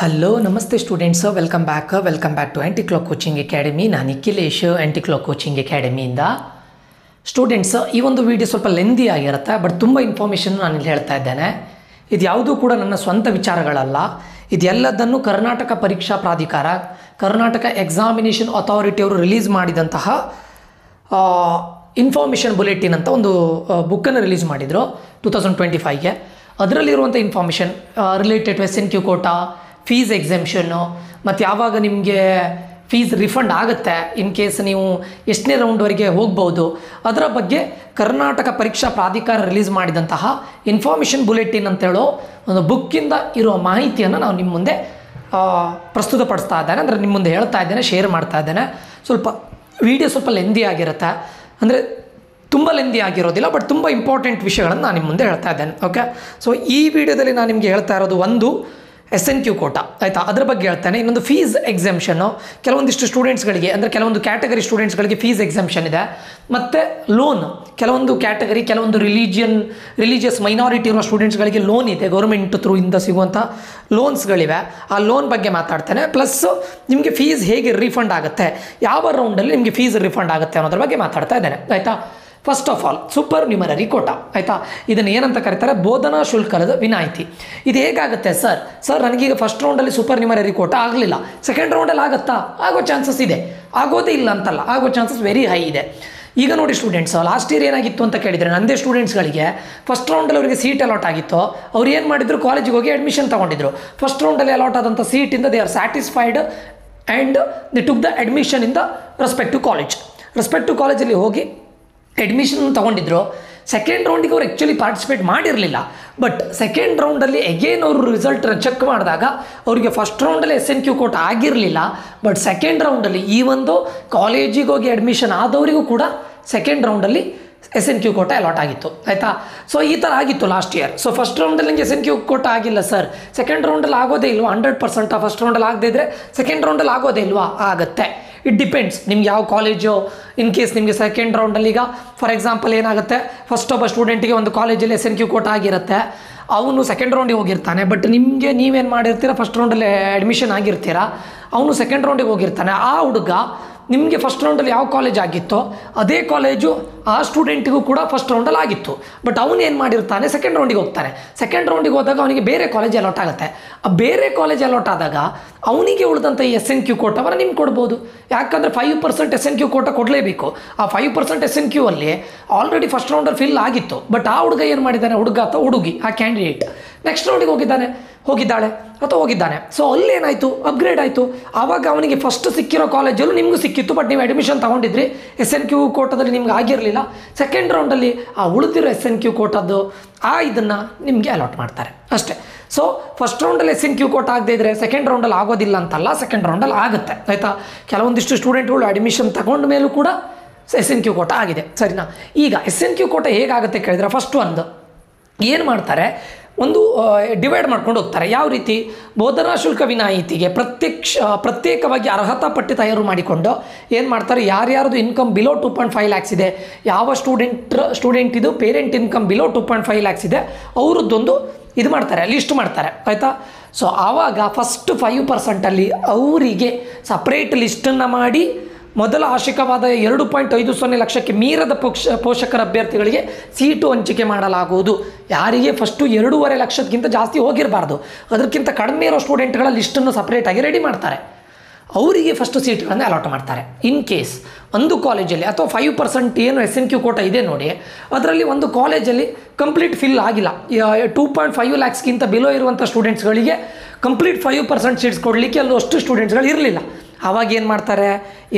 Hello ನಮಸ್ತೆ students, welcome back to Anti Clock Coaching Academy. ನಾನು Nikhilesh, Anti Clock Coaching ಅಕಾಡೆಮಿಯಿಂದ. Students, ಈ ಒಂದು ವಿಡಿಯೋ ಸ್ವಲ್ಪ ಲೆಂದಿ ಆಗಿರುತ್ತೆ, ಬಟ್ ತುಂಬ ಇನ್ಫಾರ್ಮೇಷನ್ ನಾನು ಇಲ್ಲಿ ಹೇಳ್ತಾ ಇದ್ದೇನೆ. ಇದು ಯಾವುದೂ ಕೂಡ ನನ್ನ ಸ್ವಂತ ವಿಚಾರಗಳಲ್ಲ. ಇದೆಲ್ಲದನ್ನು ಕರ್ನಾಟಕ ಪರೀಕ್ಷಾ ಪ್ರಾಧಿಕಾರ, ಕರ್ನಾಟಕ ಎಕ್ಸಾಮಿನೇಷನ್ ಅಥಾರಿಟಿ ಅವರು ರಿಲೀಸ್ ಮಾಡಿದಂತಹ ಇನ್ಫಾರ್ಮೇಷನ್ ಬುಲೆಟಿನ್ ಅಂತ ಒಂದು ಬುಕ್ಕನ್ನು ರಿಲೀಸ್ ಮಾಡಿದರು 2025ಗೆ. ಅದರಲ್ಲಿರುವಂಥ information related to SNQ quota, fees ಎಕ್ಸೆಂಪ್ಷನ್ನು, ಮತ್ತು ಯಾವಾಗ ನಿಮಗೆ ಫೀಸ್ ರಿಫಂಡ್ ಆಗುತ್ತೆ, ಇನ್ ಕೇಸ್ ನೀವು ಎಷ್ಟನೇ ರೌಂಡ್ವರೆಗೆ ಹೋಗ್ಬೋದು, ಅದರ ಬಗ್ಗೆ ಕರ್ನಾಟಕ ಪರೀಕ್ಷಾ ಪ್ರಾಧಿಕಾರ ರಿಲೀಸ್ ಮಾಡಿದಂತಹ ಇನ್ಫಾರ್ಮೇಷನ್ ಬುಲೆಟಿನ್ ಅಂತೇಳೋ ಒಂದು ಬುಕ್ಕಿಂದ ಇರುವ ಮಾಹಿತಿಯನ್ನು ನಾವು ನಿಮ್ಮ ಮುಂದೆ ಪ್ರಸ್ತುತಪಡಿಸ್ತಾ ಇದ್ದೇನೆ. ಅಂದರೆ ನಿಮ್ಮ ಮುಂದೆ ಹೇಳ್ತಾ ಇದ್ದೇನೆ, ಶೇರ್ ಮಾಡ್ತಾ ಇದ್ದೇನೆ. ವಿಡಿಯೋ ಸ್ವಲ್ಪ ಲೆಂದಿ ಆಗಿರುತ್ತೆ, ಅಂದರೆ ತುಂಬ ಲೆಂದಿ ಆಗಿರೋದಿಲ್ಲ, ಬಟ್ ತುಂಬ ಇಂಪಾರ್ಟೆಂಟ್ ವಿಷಯಗಳನ್ನು ನಾನು ನಿಮ್ಮ ಮುಂದೆ ಹೇಳ್ತಾ ಇದ್ದೇನೆ. ಓಕೆ, ಸೊ ಈ ವಿಡಿಯೋದಲ್ಲಿ ನಾನು ನಿಮಗೆ ಹೇಳ್ತಾ ಇರೋದು ಒಂದು SNQ ಕೋಟಾ, ಆಯಿತಾ, ಅದ್ರ ಬಗ್ಗೆ ಹೇಳ್ತಾನೆ. ಇನ್ನೊಂದು ಫೀಸ್ ಎಕ್ಸೆಂಪ್ಷನ್ನು, ಕೆಲವೊಂದಿಷ್ಟು ಸ್ಟೂಡೆಂಟ್ಸ್ಗಳಿಗೆ, ಅಂದರೆ ಕೆಲವೊಂದು ಕ್ಯಾಟಗರಿ ಸ್ಟೂಡೆಂಟ್ಸ್ಗಳಿಗೆ ಫೀಸ್ ಎಕ್ಸೆಂಪ್ಷನ್ ಇದೆ. ಮತ್ತು ಲೋನ್, ಕೆಲವೊಂದು ಕ್ಯಾಟಗರಿ, ಕೆಲವೊಂದು ರಿಲಿಜಿಯಸ್ ಮೈನಾರಿಟಿ ಇರುವ ಸ್ಟೂಡೆಂಟ್ಸ್ಗಳಿಗೆ ಲೋನ್ ಇದೆ, ಗೌರ್ಮೆಂಟ್ ಥ್ರೂ ಇಂದ ಸಿಗುವಂಥ ಲೋನ್ಸ್ಗಳಿವೆ. ಆ ಲೋನ್ ಬಗ್ಗೆ ಮಾತಾಡ್ತಾನೆ. ಪ್ಲಸ್ ನಿಮಗೆ ಫೀಸ್ ಹೇಗೆ ರೀಫಂಡ್ ಆಗುತ್ತೆ, ಯಾವ ರೌಂಡಲ್ಲಿ ನಿಮಗೆ ಫೀಸ್ ರೀಫಂಡ್ ಆಗುತ್ತೆ ಅನ್ನೋದ್ರ ಬಗ್ಗೆ ಮಾತಾಡ್ತಾ ಇದ್ದೇನೆ, ಆಯಿತಾ. First of all supernumerary quota, ಆಯಿತಾ. ಇದನ್ನು ಏನಂತ ಕರೀತಾರೆ, ಬೋಧನಾ ಶುಲ್ಕದ ವಿನಾಯಿತಿ. ಇದು ಹೇಗಾಗುತ್ತೆ ಸರ್ ನನಗೀಗ ಫಸ್ಟ್ ರೌಂಡಲ್ಲಿ ಸೂಪರ್ ನ್ಯೂಮರರಿ ಕೋಟಾ ಆಗಲಿಲ್ಲ, ಸೆಕೆಂಡ್ ರೌಂಡಲ್ಲಿ ಆಗುತ್ತಾ? ಆಗೋ ಚಾನ್ಸಸ್ ಇದೆ, ಆಗೋದೇ ಇಲ್ಲ ಅಂತಲ್ಲ, ಆಗೋ ಚಾನ್ಸಸ್ ವೆರಿ ಹೈ ಇದೆ. ಈಗ ನೋಡಿ ಸ್ಟೂಡೆಂಟ್ಸ್, ಲಾಸ್ಟ್ ಇಯರ್ ಏನಾಗಿತ್ತು ಅಂತ ಕೇಳಿದರೆ, ನಂದೇ ಸ್ಟೂಡೆಂಟ್ಸ್ಗಳಿಗೆ ಫಸ್ಟ್ ರೌಂಡಲ್ಲಿ ಅವರಿಗೆ ಸೀಟ್ ಅಲಾಟ್ ಆಗಿತ್ತು. ಅವ್ರು ಏನು ಮಾಡಿದ್ರು, ಕಾಲೇಜಿಗೆ ಹೋಗಿ ಅಡ್ಮಿಷನ್ ತೊಗೊಂಡಿದ್ರು. ಫಸ್ಟ್ ರೌಂಡಲ್ಲಿ ಅಲಾಟ್ ಆದಂಥ ಸೀಟಿಂದ they are satisfied and they took the admission in the respective ಕಾಲೇಜಲ್ಲಿ ಹೋಗಿ ಅಡ್ಮಿಷನ್ ತೊಗೊಂಡಿದ್ರು. ಸೆಕೆಂಡ್ ರೌಂಡಿಗೆ ಅವ್ರು ಆ್ಯಕ್ಚುಲಿ ಪಾರ್ಟಿಸಿಪೇಟ್ ಮಾಡಿರಲಿಲ್ಲ, ಬಟ್ ಸೆಕೆಂಡ್ ರೌಂಡಲ್ಲಿ ಅಗೇನ್ ಅವರು ರಿಸಲ್ಟ್ ಚೆಕ್ ಮಾಡಿದಾಗ ಅವರಿಗೆ ಫಸ್ಟ್ ರೌಂಡಲ್ಲಿ SNQ ಕೋಟಾ ಆಗಿರಲಿಲ್ಲ, ಬಟ್ ಸೆಕೆಂಡ್ ರೌಂಡಲ್ಲಿ ಈ ಒಂದು ಕಾಲೇಜಿಗೆ ಹೋಗಿ ಅಡ್ಮಿಷನ್ ಆದವರಿಗೂ ಕೂಡ ಸೆಕೆಂಡ್ ರೌಂಡಲ್ಲಿ SNQ ಕೋಟಾ ಅಲಾಟ್ ಆಗಿತ್ತು, ಆಯಿತಾ. ಸೊ ಈ ಥರ ಆಗಿತ್ತು ಲಾಸ್ಟ್ ಇಯರ್. ಸೊ ಫಸ್ಟ್ ರೌಂಡಲ್ಲಿ ನನಗೆ SNQ ಕೋಟಾ ಆಗಿಲ್ಲ ಸರ್, ಸೆಕೆಂಡ್ ರೌಂಡಲ್ಲಿ ಆಗೋದೇ ಇಲ್ವಾ? 100% ಫಸ್ಟ್ ರೌಂಡಲ್ಲಿ ಆಗದೇ ಇದ್ದರೆ ಸೆಕೆಂಡ್ ರೌಂಡಲ್ಲಿ ಆಗೋದೇ ಇಲ್ವಾ? ಆಗುತ್ತೆ. ಇಟ್ ಡಿಪೆಂಡ್ಸ್ ನಿಮ್ಗೆ ಯಾವ ಕಾಲೇಜು. ಇನ್ ಕೇಸ್ ನಿಮಗೆ ಸೆಕೆಂಡ್ ರೌಂಡಲ್ಲಿ, ಈಗ ಫಾರ್ ಎಕ್ಸಾಂಪಲ್ ಏನಾಗುತ್ತೆ, ಫಸ್ಟ್ ಒಬ್ಬ ಸ್ಟೂಡೆಂಟಿಗೆ ಒಂದು ಕಾಲೇಜಲ್ಲಿ SNQ ಕೋಟಾ ಆಗಿರುತ್ತೆ, ಅವನು ಸೆಕೆಂಡ್ ರೌಂಡಿಗೆ ಹೋಗಿರ್ತಾನೆ. ಬಟ್ ನಿಮಗೆ ನೀವೇನು ಮಾಡಿರ್ತೀರ, ಫಸ್ಟ್ ರೌಂಡಲ್ಲಿ ಅಡ್ಮಿಷನ್ ಆಗಿರ್ತೀರ, ಅವನು ಸೆಕೆಂಡ್ ರೌಂಡಿಗೆ ಹೋಗಿರ್ತಾನೆ. ಆ ಹುಡುಗ ನಿಮಗೆ ಫಸ್ಟ್ ರೌಂಡಲ್ಲಿ ಯಾವ ಕಾಲೇಜ್ ಆಗಿತ್ತೋ ಅದೇ ಕಾಲೇಜು ಆ ಸ್ಟೂಡೆಂಟಿಗೂ ಕೂಡ ಫಸ್ಟ್ ರೌಂಡಲ್ಲಿ ಆಗಿತ್ತು, ಬಟ್ ಅವನು ಏನು ಮಾಡಿರ್ತಾನೆ, ಸೆಕೆಂಡ್ ರೌಂಡಿಗೆ ಹೋಗ್ತಾನೆ. ಸೆಕೆಂಡ್ ರೌಂಡಿಗೆ ಹೋದಾಗ ಅವನಿಗೆ ಬೇರೆ ಕಾಲೇಜ್ ಅಲಾಟ್ ಆಗುತ್ತೆ. ಆ ಬೇರೆ ಕಾಲೇಜ್ ಅಲಾಟ್ ಆದಾಗ ಅವನಿಗೆ ಉಳಿದಂಥ ಈ SNQ ಕೋಟಾವನ್ನು ನಿಮ್ಗೆ ಕೊಡ್ಬೋದು. ಯಾಕಂದರೆ 5% SNQ ಕೋಟಾ ಕೊಡಲೇಬೇಕು. ಆ 5% SNQ ಅಲ್ಲಿ ಆಲ್ರೆಡಿ ಫಸ್ಟ್ ರೌಂಡಲ್ಲಿ ಫಿಲ್ ಆಗಿತ್ತು, ಬಟ್ ಆ ಹುಡುಗ ಏನು ಮಾಡಿದ್ದಾನೆ, ಹುಡುಗ ಅಥವಾ ಹುಡುಗಿ, ಆ ಕ್ಯಾಂಡಿಡೇಟ್ ನೆಕ್ಸ್ಟ್ ರೌಂಡಿಗೆ ಹೋಗಿದ್ದಾನೆ. ಸೊ ಅಲ್ಲಿ ಏನಾಯಿತು, ಅಪ್ಗ್ರೇಡ್ ಆಯಿತು. ಆವಾಗ ಅವನಿಗೆ ಫಸ್ಟ್ ಸಿಕ್ಕಿರೋ ಕಾಲೇಜಲ್ಲೂ ನಿಮಗೂ ಸಿಕ್ಕಿತ್ತು, ಬಟ್ ನೀವು ಅಡ್ಮಿಷನ್ ತೊಗೊಂಡಿದ್ರಿ, SNQ ಕೋಟಾದಲ್ಲಿ ನಿಮ್ಗೆ ಆಗಿರಲಿಲ್ಲ. ಸೆಕೆಂಡ್ ರೌಂಡಲ್ಲಿ ಆ ಉಳಿದಿರೋ SNQ ಕೋಟಾದ್ದು ಇದನ್ನು ನಿಮಗೆ ಅಲಾಟ್ ಮಾಡ್ತಾರೆ ಅಷ್ಟೇ. ಸೊ ಫಸ್ಟ್ ರೌಂಡಲ್ಲಿ SNQ ಕೋಟಾ ಆಗದೇ ಇದ್ದರೆ ಸೆಕೆಂಡ್ ರೌಂಡಲ್ಲಿ ಆಗೋದಿಲ್ಲ ಅಂತಲ್ಲ, ಸೆಕೆಂಡ್ ರೌಂಡಲ್ಲಿ ಆಗುತ್ತೆ, ಆಯಿತಾ. ಕೆಲವೊಂದಿಷ್ಟು ಸ್ಟೂಡೆಂಟ್ಗಳು ಅಡ್ಮಿಷನ್ ತಗೊಂಡ ಮೇಲೂ ಕೂಡ SNQ ಕೋಟಾ ಆಗಿದೆ, ಸರಿನಾ. ಈಗ SNQ ಕೋಟಾ ಹೇಗಾಗುತ್ತೆ ಕೇಳಿದ್ರೆ, ಫಸ್ಟ್ ಒಂದು ಏನು ಮಾಡ್ತಾರೆ, ಒಂದು ಡಿವೈಡ್ ಮಾಡ್ಕೊಂಡು ಹೋಗ್ತಾರೆ. ಯಾವ ರೀತಿ, ಬೋಧನಾ ಶುಲ್ಕ ವಿನಾಯಿತಿಗೆ ಪ್ರತ್ಯೇಕವಾಗಿ ಅರ್ಹತಾ ಪಟ್ಟಿ ತಯಾರು ಮಾಡಿಕೊಂಡು ಏನು ಮಾಡ್ತಾರೆ, ಯಾರ್ಯಾರ್ದು ಇನ್ಕಮ್ ಬಿಲೋ 2.5 ಲ್ಯಾಕ್ಸ್ ಇದೆ, ಯಾವ ಸ್ಟೂಡೆಂಟ್ ಇದು ಪೇರೆಂಟ್ ಇನ್ಕಮ್ ಬಿಲೋ 2.5 ಲ್ಯಾಕ್ಸ್ ಇದೆ, ಅವ್ರದ್ದೊಂದು ಇದು ಮಾಡ್ತಾರೆ, ಲಿಸ್ಟ್ ಮಾಡ್ತಾರೆ, ಆಯಿತಾ. ಸೊ ಆವಾಗ ಫಸ್ಟ್ 5% ಅವರಿಗೆ ಸಪ್ರೇಟ್ ಲಿಸ್ಟನ್ನು ಮಾಡಿ ಮೊದಲ ಆಶಿಕವಾದ 2.50 ಲಕ್ಷಕ್ಕೆ ಮೀರದ ಪೋಷಕರ ಅಭ್ಯರ್ಥಿಗಳಿಗೆ ಸೀಟು ಹಂಚಿಕೆ ಮಾಡಲಾಗುವುದು. ಯಾರಿಗೆ ಫಸ್ಟು 2.5 ಲಕ್ಷಕ್ಕಿಂತ ಜಾಸ್ತಿ ಹೋಗಿರಬಾರ್ದು, ಅದಕ್ಕಿಂತ ಕಡಿಮೆ ಇರೋ ಸ್ಟೂಡೆಂಟ್ಗಳ ಲಿಸ್ಟನ್ನು ಸಪ್ರೇಟಾಗಿ ರೆಡಿ ಮಾಡ್ತಾರೆ, ಅವರಿಗೆ ಫಸ್ಟ್ ಸೀಟ್ಗಳನ್ನು ಅಲಾಟ್ ಮಾಡ್ತಾರೆ. ಇನ್ ಕೇಸ್ ಒಂದು ಕಾಲೇಜಲ್ಲಿ ಅಥವಾ 5% ಏನು SNQ ಕೋಟಾ ಇದೆ ನೋಡಿ, ಅದರಲ್ಲಿ ಒಂದು ಕಾಲೇಜಲ್ಲಿ ಕಂಪ್ಲೀಟ್ ಫಿಲ್ ಆಗಿಲ್ಲ, 2.5 ಲ್ಯಾಕ್ಸ್ಗಿಂತ ಬಿಲೋ ಇರುವಂಥ ಸ್ಟೂಡೆಂಟ್ಸ್ಗಳಿಗೆ ಕಂಪ್ಲೀಟ್ 5% ಸೀಟ್ಸ್ ಕೊಡಲಿಕ್ಕೆ ಅಲ್ಲೂ ಅಷ್ಟು ಸ್ಟೂಡೆಂಟ್ಸ್ಗಳು ಇರಲಿಲ್ಲ. ಆವಾಗ ಏನು ಮಾಡ್ತಾರೆ,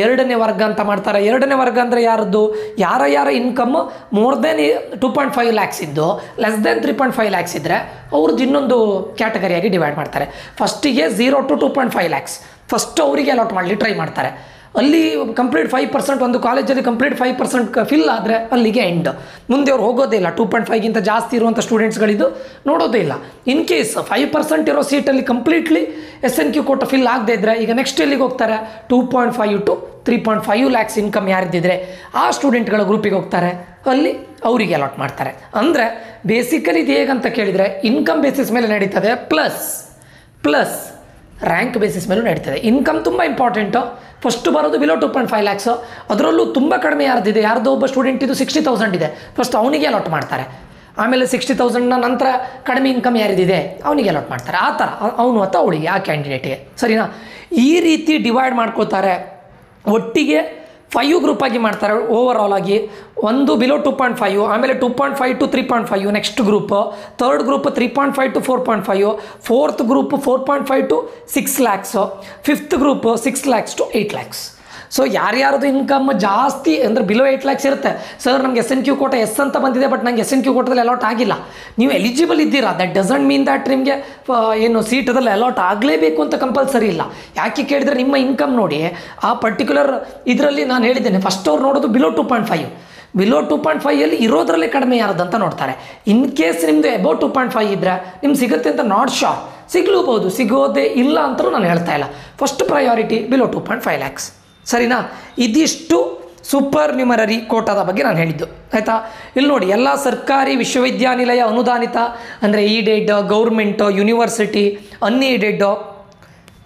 ಎರಡನೇ ವರ್ಗ ಅಂತ ಮಾಡ್ತಾರೆ. ಎರಡನೇ ವರ್ಗ ಅಂದರೆ ಯಾರದ್ದು, ಯಾರ ಇನ್ಕಮ್ ಮೋರ್ ದೆನ್ 2.5 ಲ್ಯಾಕ್ಸ್ ಇದ್ದು ಲೆಸ್ ದೆನ್ 3.5 ಲ್ಯಾಕ್ಸ್ ಇದ್ದರೆ ಅವ್ರದ್ದು ಇನ್ನೊಂದು ಕ್ಯಾಟಗರಿಯಾಗಿ ಡಿವೈಡ್ ಮಾಡ್ತಾರೆ. ಫಸ್ಟಿಗೆ 0 to 2.5 ಲ್ಯಾಕ್ಸ್ ಫಸ್ಟ್ ಅವರಿಗೆ ಅಲಾಟ್ ಮಾಡಲಿ ಟ್ರೈ ಮಾಡ್ತಾರೆ. ಅಲ್ಲಿ ಕಂಪ್ಲೀಟ್ 5% ಒಂದು ಕಾಲೇಜಲ್ಲಿ ಕಂಪ್ಲೀಟ್ 5% ಫಿಲ್ ಆದರೆ ಅಲ್ಲಿಗೆ ಎಂಡ್, ಮುಂದೆ ಅವ್ರು ಹೋಗೋದೇ ಇಲ್ಲ. 2.5ಗಿಂತ ಜಾಸ್ತಿ ಇರುವಂಥ ಸ್ಟೂಡೆಂಟ್ಸ್ಗಳಿದ್ದು ನೋಡೋದೇ ಇಲ್ಲ. ಇನ್ ಕೇಸ್ 5% ಇರೋ ಸೀಟಲ್ಲಿ ಕಂಪ್ಲೀಟ್ಲಿ SNQ ಕೋಟಾ ಫಿಲ್ ಆಗದೇ ಇದ್ದರೆ ಈಗ ನೆಕ್ಸ್ಟ್ ಎಲ್ಲಿಗೆ ಹೋಗ್ತಾರೆ, 2.5 to 3.5 ಲ್ಯಾಕ್ಸ್ ಇನ್ಕಮ್ ಯಾರಿದ್ದಿದ್ರೆ ಆ ಸ್ಟೂಡೆಂಟ್ಗಳ ಗ್ರೂಪಿಗೆ ಹೋಗ್ತಾರೆ, ಅಲ್ಲಿ ಅವರಿಗೆ ಅಲಾಟ್ ಮಾಡ್ತಾರೆ. ಅಂದರೆ ಬೇಸಿಕಲಿ ಇದು ಹೇಗಂತ ಕೇಳಿದರೆ, ಇನ್ಕಮ್ ಬೇಸಿಸ್ ಮೇಲೆ ನಡೀತದೆ, ಪ್ಲಸ್ ರ್ಯಾಂಕ್ ಬೇಸಿಸ್ ಮೇಲೂ ನಡೀತದೆ. ಇನ್ಕಮ್ ತುಂಬ ಇಂಪಾರ್ಟೆಂಟು. ಫಸ್ಟ್ ಬರೋದು ಬಿಲೋ 2.5 ಲ್ಯಾಕ್ಸು. ಅದರಲ್ಲೂ ತುಂಬ ಕಡಿಮೆ ಯಾರ್ದಿದೆ, ಯಾರ್ದೋ ಒಬ್ಬ ಸ್ಟೂಡೆಂಟ್ ಇದು 60,000 ಇದೆ, ಫಸ್ಟ್ ಅವನಿಗೆ ಅಲಾಟ್ ಮಾಡ್ತಾರೆ. ಆಮೇಲೆ 60,000ನ ನಂತರ ಕಡಿಮೆ ಇನ್ಕಮ್ ಯಾರಿದಿದೆ ಅವನಿಗೆ ಅಲಾಟ್ ಮಾಡ್ತಾರೆ. ಆ ಥರ ಅವನು ಅಥವಾ ಅವಳಿಗೆ, ಆ ಕ್ಯಾಂಡಿಡೇಟ್ಗೆ, ಸರಿನಾ? ಈ ರೀತಿ ಡಿವೈಡ್ ಮಾಡ್ಕೋತಾರೆ. ಒಟ್ಟಿಗೆ 5 ಗ್ರೂಪ್ ಆಗಿ ಮಾಡ್ತಾರೆ ಓವರ್ ಆಲ್ ಆಗಿ. ಒಂದು ಬಿಲೋ 2.5, ಆಮೇಲೆ 2.5 to 3.5 next group, third group 3.5 to 4.5, fourth group 4.5 to 6 lakhs, fifth group 6 lakhs to 8 lakhs. So ಯಾರ್ಯಾರ್ದು ಇನ್ಕಮ್ ಜಾಸ್ತಿ ಅಂದರೆ ಬಿಲೋ 8 lakhs ಇರುತ್ತೆ. ಸರ್ ನಮಗೆ SNQ ಕೋಟ ಎಸ್ ಅಂತ ಬಂದಿದೆ, ಬಟ್ ನನಗೆ SNQ ಕೋಟದಲ್ಲಿ ಅಲಾಟ್ ಆಗಿಲ್ಲ. ನೀವು ಎಲಿಜಿಬಲ್ ಇದ್ದೀರಾ, ದಟ್ ಡಸಂಟ್ ಮೀನ್ ದಟ್ ನಿಮಗೆ ಏನು ಸೀಟದಲ್ಲಿ ಅಲಾಟ್ ಆಗಲೇಬೇಕು ಅಂತ ಕಂಪಲ್ಸರಿ ಇಲ್ಲ. ಯಾಕೆ ಕೇಳಿದರೆ ನಿಮ್ಮ ಇನ್ಕಮ್ ನೋಡಿ ಆ ಪರ್ಟಿಕ್ಯುಲರ್ ಇದರಲ್ಲಿ ನಾನು ಹೇಳಿದ್ದೇನೆ, ಫಸ್ಟ್ ಅವ್ರು ನೋಡೋದು ಬಿಲೋ 2.5. ಬಿಲೋ 2.5 ಇರೋದ್ರಲ್ಲೇ ಕಡಿಮೆ ಯಾರದಂತ ನೋಡ್ತಾರೆ. ಇನ್ ಕೇಸ್ ನಿಮ್ಮದು ಅಬೌವ್ 2.5 ಇದ್ದರೆ ನಿಮ್ಗೆ ಸಿಗುತ್ತೆ ಅಂತ ನಾಟ್ ಶೋರ್, ಸಿಗಲೂಬಹುದು, ಸಿಗೋದೇ ಇಲ್ಲ ಅಂತಲೂ ನಾನು ಹೇಳ್ತಾ ಇಲ್ಲ. ಫಸ್ಟ್ ಪ್ರಯಾರಿಟಿ ಬಿಲೋ 2.5 lakhs, ಸರಿನಾ? ಇದಿಷ್ಟು ಸೂಪರ್ ನ್ಯೂಮರರಿ ಕೋಟಾದ ಬಗ್ಗೆ ನಾನು ಹೇಳಿದ್ದು, ಆಯಿತಾ? ಇಲ್ಲಿ ನೋಡಿ, ಎಲ್ಲ ಸರ್ಕಾರಿ ವಿಶ್ವವಿದ್ಯಾನಿಲಯ ಅನುದಾನಿತ ಅಂದರೆ ಈಡೆಡ್, ಗೌರ್ಮೆಂಟು, ಯೂನಿವರ್ಸಿಟಿ, ಅನ್ಏಡೆಡ್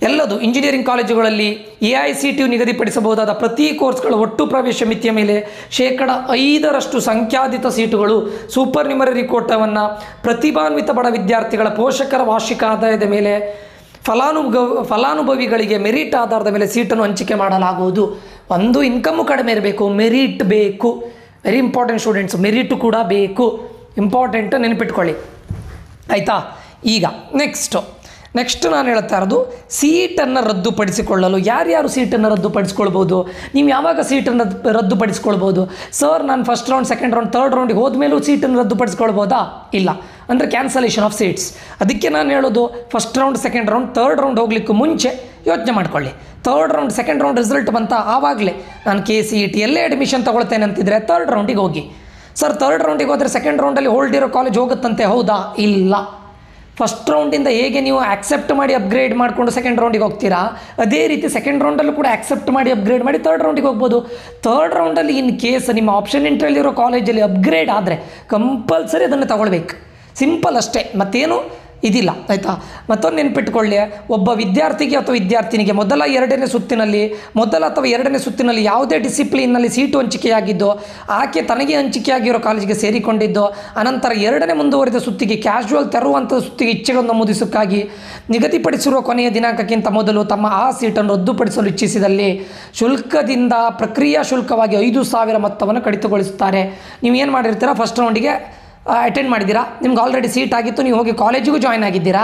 ಎಲ್ಲದು ಇಂಜಿನಿಯರಿಂಗ್ ಕಾಲೇಜುಗಳಲ್ಲಿ AICTE ನಿಗದಿಪಡಿಸಬಹುದಾದ ಪ್ರತಿ ಕೋರ್ಸ್ಗಳ ಒಟ್ಟು ಪ್ರವೇಶ ಮಿತಿಯ ಮೇಲೆ 5% ಸಂಖ್ಯಾಧಿತ ಸೀಟುಗಳು ಸೂಪರ್ ನ್ಯೂಮರರಿ ಕೋಟಾವನ್ನು ಪ್ರತಿಭಾನ್ವಿತ ಬಡ ವಿದ್ಯಾರ್ಥಿಗಳ ಪೋಷಕರ ವಾರ್ಷಿಕ ಆದಾಯದ ಮೇಲೆ ಫಲಾನುಭವಿಗಳಿಗೆ ಮೆರಿಟ್ ಆಧಾರದ ಮೇಲೆ ಸೀಟನ್ನು ಹಂಚಿಕೆ ಮಾಡಲಾಗುವುದು. ಒಂದು ಇನ್ಕಮ್ಮು ಕಡಿಮೆ ಇರಬೇಕು, ಮೆರಿಟ್ ಬೇಕು. ವೆರಿ ಇಂಪಾರ್ಟೆಂಟ್ ಸ್ಟೂಡೆಂಟ್ಸ್, ಮೆರಿಟ್ ಕೂಡ ಬೇಕು, ಇಂಪಾರ್ಟೆಂಟ್, ನೆನಪಿಟ್ಕೊಳ್ಳಿ, ಆಯಿತಾ? ಈಗ ನೆಕ್ಸ್ಟ್ ನಾನು ಹೇಳ್ತಾ ಇರೋದು ಸೀಟನ್ನು ರದ್ದುಪಡಿಸಿಕೊಳ್ಳಲು. ಯಾರ್ಯಾರು ಸೀಟನ್ನು ರದ್ದುಪಡಿಸ್ಕೊಳ್ಬೋದು? ನೀವು ಯಾವಾಗ ಸೀಟನ್ನು ರದ್ದುಪಡಿಸ್ಕೊಳ್ಬೋದು? ಸರ್ ನಾನು first round, second round, third ರೌಂಡಿಗೆ ಹೋದ್ಮೇಲೂ ಸೀಟನ್ನು ರದ್ದುಪಡಿಸ್ಕೊಳ್ಬೋದಾ? ಇಲ್ಲ, ಅಂದರೆ ಕ್ಯಾನ್ಸಲೇಷನ್ ಆಫ್ ಸೀಟ್ಸ್. ಅದಕ್ಕೆ ನಾನು ಹೇಳೋದು first round, second round, third round ಹೋಗ್ಲಿಕ್ಕೂ ಮುಂಚೆ ಯೋಚನೆ ಮಾಡ್ಕೊಳ್ಳಿ. Third round, second round result ಬಂತ ಆವಾಗಲೇ ನಾನು KCET ಎಲ್ಲೇ ಅಡ್ಮಿಷನ್ ತೊಗೊಳ್ತೇನೆ ಅಂತಿದ್ರೆ ಥರ್ಡ್ ರೌಂಡಿಗೆ ಹೋಗಿ. ಸರ್ ಥರ್ಡ್ ರೌಂಡಿಗೆ ಹೋದರೆ ಸೆಕೆಂಡ್ ರೌಂಡಲ್ಲಿ ಹೋಲ್ಡ್ ಇರೋ ಕಾಲೇಜ್ ಹೋಗುತ್ತಂತೆ, ಹೌದಾ? ಇಲ್ಲ. ಫಸ್ಟ್ ರೌಂಡಿಂದ ಹೇಗೆ ನೀವು ಆಕ್ಸೆಪ್ಟ್ ಮಾಡಿ ಅಪ್ಗ್ರೇಡ್ ಮಾಡಿಕೊಂಡು ಸೆಕೆಂಡ್ ರೌಂಡಿಗೆ ಹೋಗ್ತೀರಾ, ಅದೇ ರೀತಿ ಸೆಕೆಂಡ್ ರೌಂಡಲ್ಲೂ ಕೂಡ ಆಕ್ಸೆಪ್ಟ್ ಮಾಡಿ ಅಪ್ಗ್ರೇಡ್ ಮಾಡಿ ಥರ್ಡ್ ರೌಂಡಿಗೆ ಹೋಗ್ಬೋದು. ಥರ್ಡ್ ರೌಂಡಲ್ಲಿ ಇನ್ ಕೇಸ್ ನಿಮ್ಮ ಆಪ್ಷನ್ ಎಂಟ್ರಿಯಲ್ಲಿರೋ ಕಾಲೇಜಲ್ಲಿ ಅಪ್ಗ್ರೇಡ್ ಆದರೆ ಕಂಪಲ್ಸರಿ ಅದನ್ನು ತಗೊಳ್ಬೇಕು. ಸಿಂಪಲ್ ಅಷ್ಟೇ, ಮತ್ತೇನು ಇದಿಲ್ಲ, ಆಯಿತಾ? ಮತ್ತೊಂದು ನೆನ್ಪಿಟ್ಕೊಳ್ಳಿ, ಒಬ್ಬ ವಿದ್ಯಾರ್ಥಿಗೆ ಅಥವಾ ವಿದ್ಯಾರ್ಥಿನಿಗೆ ಮೊದಲ ಅಥವಾ ಎರಡನೇ ಸುತ್ತಿನಲ್ಲಿ ಯಾವುದೇ ಡಿಸಿಪ್ಲಿನ್ನಲ್ಲಿ ಸೀಟು ಹಂಚಿಕೆಯಾಗಿದ್ದು ಆಕೆ ತನಗೆ ಹಂಚಿಕೆಯಾಗಿರೋ ಕಾಲೇಜಿಗೆ ಸೇರಿಕೊಂಡಿದ್ದು, ಅನಂತರ ಎರಡನೇ ಮುಂದುವರಿದ ಸುತ್ತಿಗೆ ಕ್ಯಾಶುವಲ್ ತೆರಳುವಂಥ ಸುತ್ತಿಗೆ ಇಚ್ಛೆಗಳನ್ನು ನಮೂದಿಸೋಕ್ಕಾಗಿ ನಿಗದಿಪಡಿಸಿರುವ ಕೊನೆಯ ದಿನಾಂಕಕ್ಕಿಂತ ಮೊದಲು ತಮ್ಮ ಆ ಸೀಟನ್ನು ರದ್ದುಪಡಿಸಲು ಇಚ್ಛಿಸಿದಲ್ಲಿ ಶುಲ್ಕದಿಂದ ಪ್ರಕ್ರಿಯಾ ಶುಲ್ಕವಾಗಿ 5,000 ಮೊತ್ತವನ್ನು ಕಡಿತಗೊಳಿಸುತ್ತಾರೆ. ನೀವು ಏನು ಮಾಡಿರ್ತೀರ, ಫಸ್ಟ್ ರೌಂಡಿಗೆ ಅಟೆಂಡ್ ಮಾಡಿದ್ದೀರಾ, ನಿಮ್ಗೆ ಆಲ್ರೆಡಿ ಸೀಟ್ ಆಗಿತ್ತು, ನೀವು ಹೋಗಿ ಕಾಲೇಜಿಗೂ ಜಾಯ್ನ್ ಆಗಿದ್ದೀರಾ,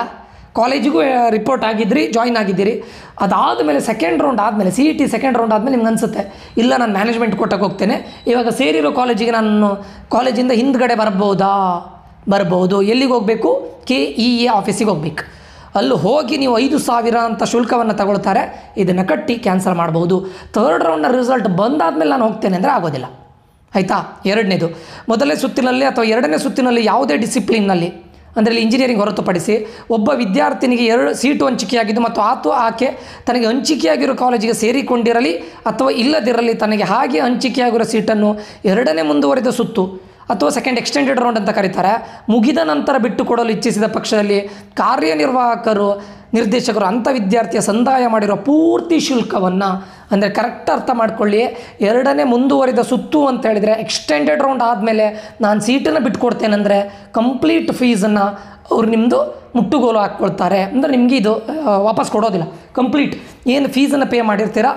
ಕಾಲೇಜಿಗೂ ರಿಪೋರ್ಟ್ ಆಗಿದ್ದಿರಿ, ಜಾಯ್ನ್ ಆಗಿದ್ದೀರಿ. ಅದಾದಮೇಲೆ ಸೆಕೆಂಡ್ ರೌಂಡ್ ಆದಮೇಲೆ CET ಸೆಕೆಂಡ್ ರೌಂಡ್ ಆದಮೇಲೆ ನಿಮ್ಗೆ ಅನಿಸುತ್ತೆ, ಇಲ್ಲ ನಾನು ಮ್ಯಾನೇಜ್ಮೆಂಟ್ ಕೋಟಾಗೆ ಹೋಗ್ತೇನೆ, ಇವಾಗ ಸೇರಿರೋ ಕಾಲೇಜಿಗೆ ನಾನು ಕಾಲೇಜಿಂದ ಹಿಂದ್ಗಡೆ ಬರ್ಬೋದು. ಎಲ್ಲಿಗೆ ಹೋಗಬೇಕು? KEA ಆಫೀಸಿಗೆ ಹೋಗ್ಬೇಕು. ಅಲ್ಲಿ ಹೋಗಿ ನೀವು 5,000 ಅಂತ ಶುಲ್ಕವನ್ನು ತಗೊಳ್ತಾರೆ, ಇದನ್ನು ಕಟ್ಟಿ ಕ್ಯಾನ್ಸಲ್ ಮಾಡ್ಬೋದು. ಥರ್ಡ್ ರೌಂಡ್ನ ರಿಸಲ್ಟ್ ಬಂದಾದಮೇಲೆ ನಾನು ಹೋಗ್ತೇನೆ ಅಂದರೆ ಆಗೋದಿಲ್ಲ, ಆಯಿತಾ? ಎರಡನೇದು, ಮೊದಲನೇ ಸುತ್ತಿನಲ್ಲಿ ಅಥವಾ ಎರಡನೇ ಸುತ್ತಿನಲ್ಲಿ ಯಾವುದೇ ಡಿಸಿಪ್ಲಿನ್ನಲ್ಲಿ ಅಂದರೆ ಇಂಜಿನಿಯರಿಂಗ್ ಹೊರತುಪಡಿಸಿ ಒಬ್ಬ ವಿದ್ಯಾರ್ಥಿನಿಗೆ 2 ಸೀಟು ಹಂಚಿಕೆಯಾಗಿದ್ದು ಮತ್ತು ಆಕೆ ತನಗೆ ಹಂಚಿಕೆಯಾಗಿರೋ ಕಾಲೇಜಿಗೆ ಸೇರಿಕೊಂಡಿರಲಿ ಅಥವಾ ಇಲ್ಲದಿರಲಿ ತನಗೆ ಹಾಗೆ ಹಂಚಿಕೆಯಾಗಿರೋ ಸೀಟನ್ನು ಎರಡನೇ ಮುಂದುವರಿದ ಸುತ್ತು ಅಥವಾ ಸೆಕೆಂಡ್ ಎಕ್ಸ್ಟೆಂಡೆಡ್ ರೌಂಡ್ ಅಂತ ಕರೀತಾರೆ ಮುಗಿದ ನಂತರ ಬಿಟ್ಟುಕೊಡಲು ಇಚ್ಛಿಸಿದ ಪಕ್ಷದಲ್ಲಿ ನಿರ್ದೇಶಕರು ಅಂಥ ವಿದ್ಯಾರ್ಥಿಯ ಸಂದಾಯ ಮಾಡಿರೋ ಪೂರ್ತಿ ಶುಲ್ಕವನ್ನು, ಅಂದರೆ ಕರೆಕ್ಟ್ ಅರ್ಥ ಮಾಡ್ಕೊಳ್ಳಿ, ಎರಡನೇ ಮುಂದುವರಿದ ಸುತ್ತು ಅಂತ ಹೇಳಿದರೆ ಎಕ್ಸ್ಟೆಂಡೆಡ್ ರೌಂಡ್ ಆದಮೇಲೆ ನಾನು ಸೀಟನ್ನು ಬಿಟ್ಕೊಡ್ತೇನೆಂದರೆ ಕಂಪ್ಲೀಟ್ ಫೀಸನ್ನು ಅವ್ರು ನಿಮ್ಮದು ಮುಟ್ಟುಗೋಲು ಹಾಕ್ಕೊಳ್ತಾರೆ. ಅಂದರೆ ನಿಮಗೆ ಇದು ವಾಪಸ್ ಕೊಡೋದಿಲ್ಲ. ಕಂಪ್ಲೀಟ್ ಏನು ಫೀಸನ್ನು ಪೇ ಮಾಡಿರ್ತೀರಾ,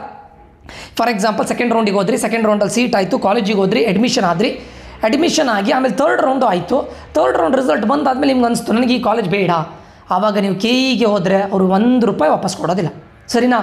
ಫಾರ್ ಎಕ್ಸಾಂಪಲ್ ಸೆಕೆಂಡ್ ರೌಂಡಿಗೆ ಹೋದ್ರಿ, ಸೆಕೆಂಡ್ ರೌಂಡಲ್ಲಿ ಸೀಟ್ ಆಯಿತು, ಕಾಲೇಜಿಗೆ ಹೋದ್ರಿ, ಅಡ್ಮಿಷನ್ ಆಗಿ ಆಮೇಲೆ ಥರ್ಡ್ ರೌಂಡು ಆಯಿತು. ಥರ್ಡ್ ರೌಂಡ್ ರಿಸಲ್ಟ್ ಬಂದಾದಮೇಲೆ ನಿಮ್ಗೆ ಅನಿಸ್ತು ನನಗೆ ಈ ಕಾಲೇಜ್ ಬೇಡ, ಆವಾಗ ನೀವು KEಗೆ ಹೋದರೆ ಅವರು ₹1 ವಾಪಸ್ ಕೊಡೋದಿಲ್ಲ, ಸರಿನಾ?